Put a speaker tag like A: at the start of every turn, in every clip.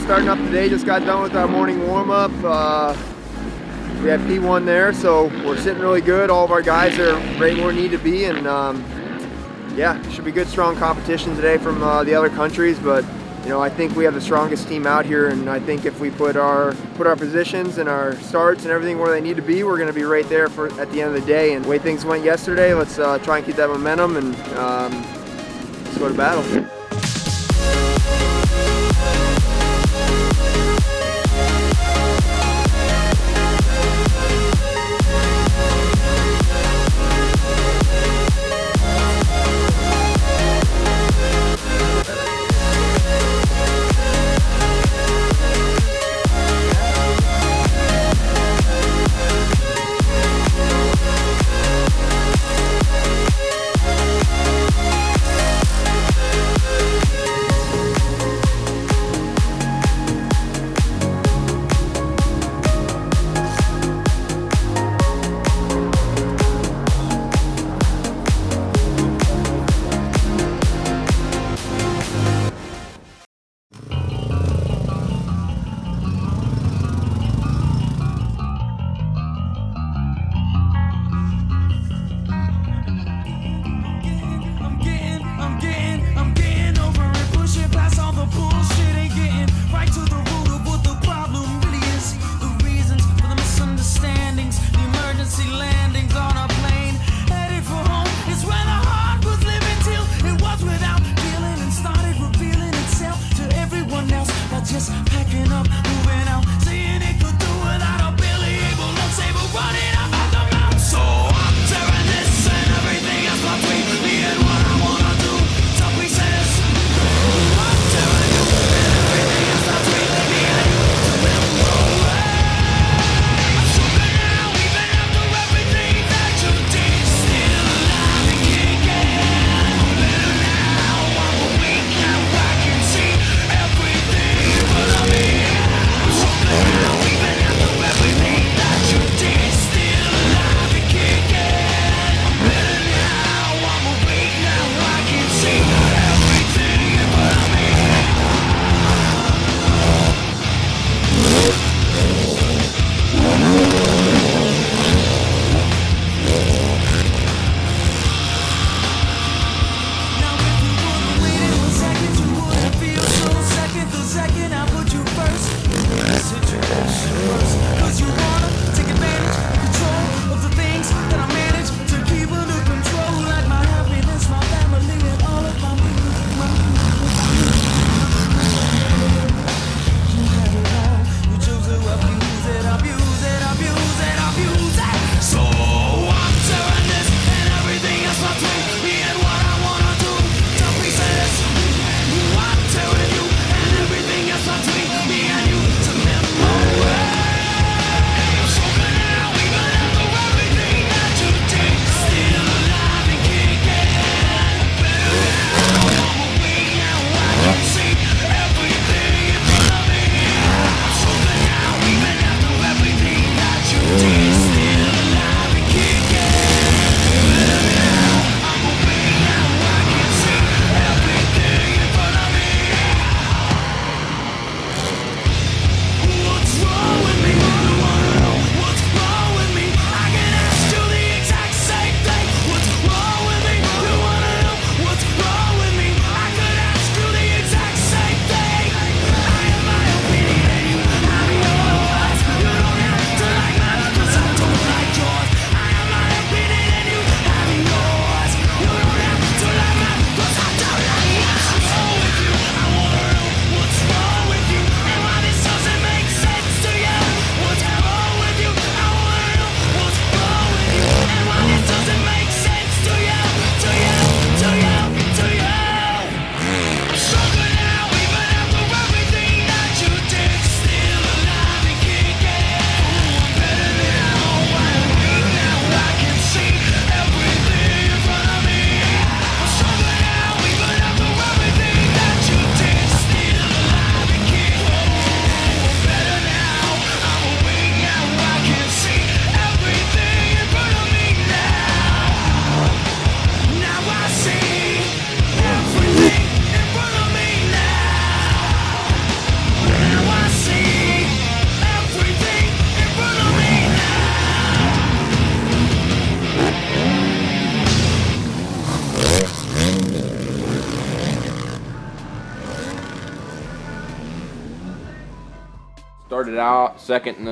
A: starting up today. Just got done with our morning warm-up. We have P1 there, so we're sitting really good. All of our guys are right where we need to be, and yeah, should be good, strong competition today from the other countries. But you know, I think we have the strongest team out here, and I think if we put our positions and our starts and everything where they need to be, we're going to be right there for at the end of the day. And the way things went yesterday, let's try and keep that momentum and let's go to battle.
B: Just packing up, moving out, saying it could do without a Billy able to save a running up at the mouth. So I'm tearing this and everything else between me and what I wanna do to pieces. I'm tearing you and everything else between me and you to away. I'm stronger now, even after everything that you did. Still alive and kicking. Better now, I'm weak now, I can see everything. But I'm here.
C: started out second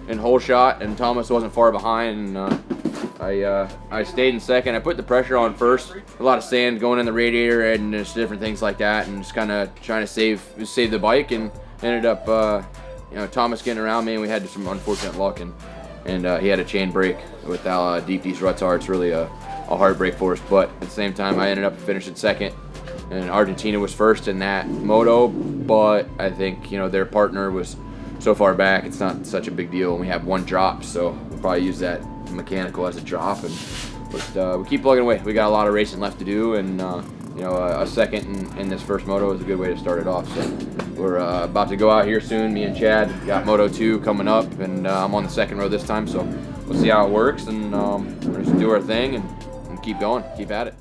C: in whole shot, and Thomas wasn't far behind. And I stayed in second. I put the pressure on first. A lot of sand going in the radiator and just different things like that, and just kind of trying to save the bike. And ended up, Thomas getting around me, and we had some unfortunate luck, and he had a chain break with how deep these ruts are. It's really a hard break for us. But at the same time, I ended up finishing second, and Argentina was first in that moto. But I think their partner was so far back, it's not such a big deal. And we have one drop, so we'll probably use that mechanical as a drop, and we keep plugging away. We got a lot of racing left to do, and a second in this first moto is a good way to start it off. So we're about to go out here soon. Me and Chad got Moto 2 coming up, and I'm on the second row this time, so we'll see how it works, and we're just do our thing and keep going, keep at it.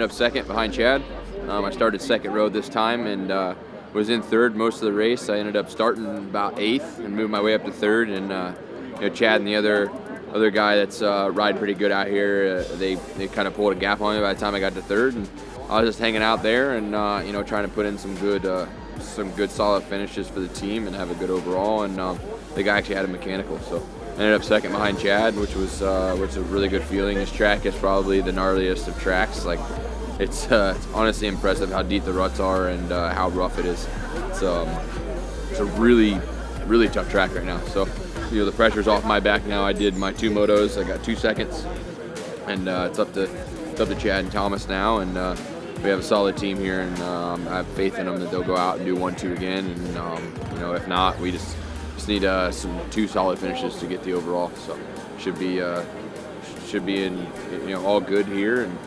C: ended up second behind Chad. I started second row this time and was in third most of the race. I ended up starting about 8th and moved my way up to 3rd. And Chad and the other guy that's riding pretty good out here, they kind of pulled a gap on me by the time I got to 3rd. And I was just hanging out there and trying to put in some good solid finishes for the team and have a good overall. And the guy actually had a mechanical, so I ended up second behind Chad, which was a really good feeling. This track is probably the gnarliest of tracks. Like it's honestly impressive how deep the ruts are and how rough it is. It's a really tough track right now. So the pressure's off my back now. I did my 2 motos. I got 2 seconds, and it's up to Chad and Thomas now. And we have a solid team here, and I have faith in them that they'll go out and do 1-2 again. And you know, if not, we just need some 2 solid finishes to get the overall. So should be in, you know, all good here, and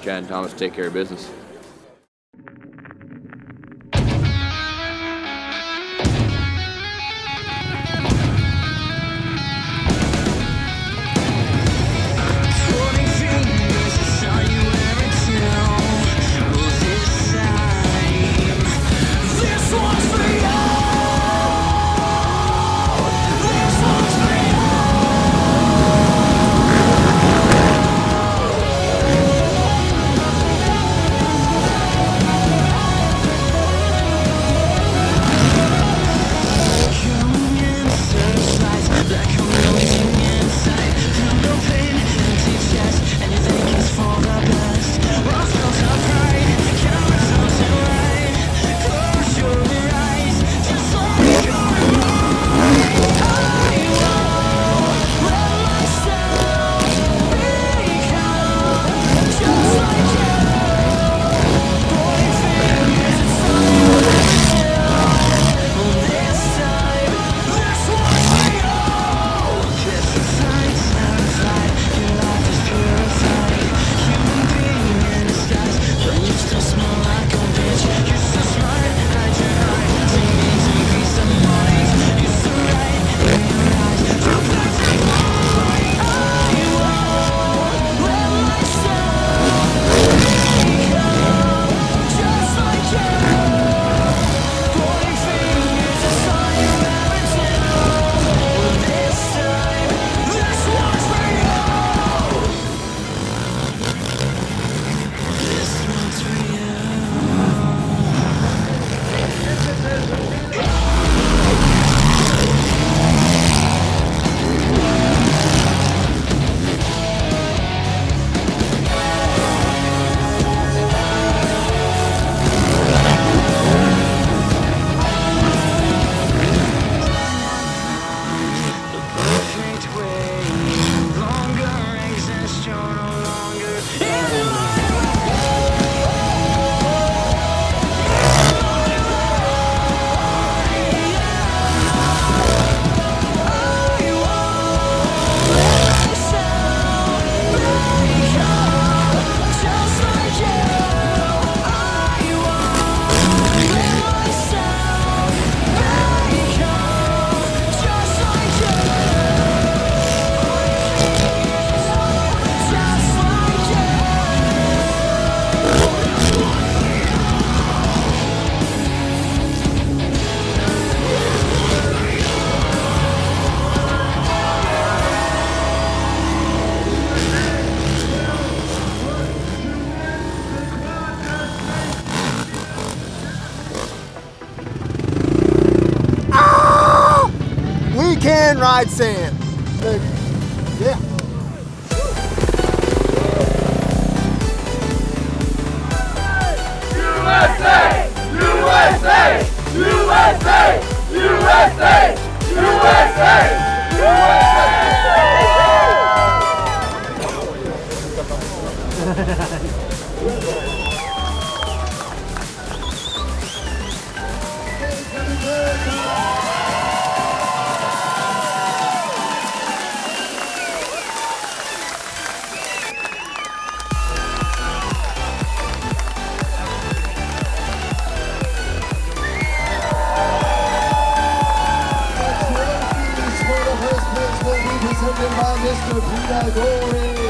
C: Chad and Thomas take care of business.
A: Can ride sand. Yeah.
D: USA! USA! USA! USA!
E: Presented by Mr. Peter Goring.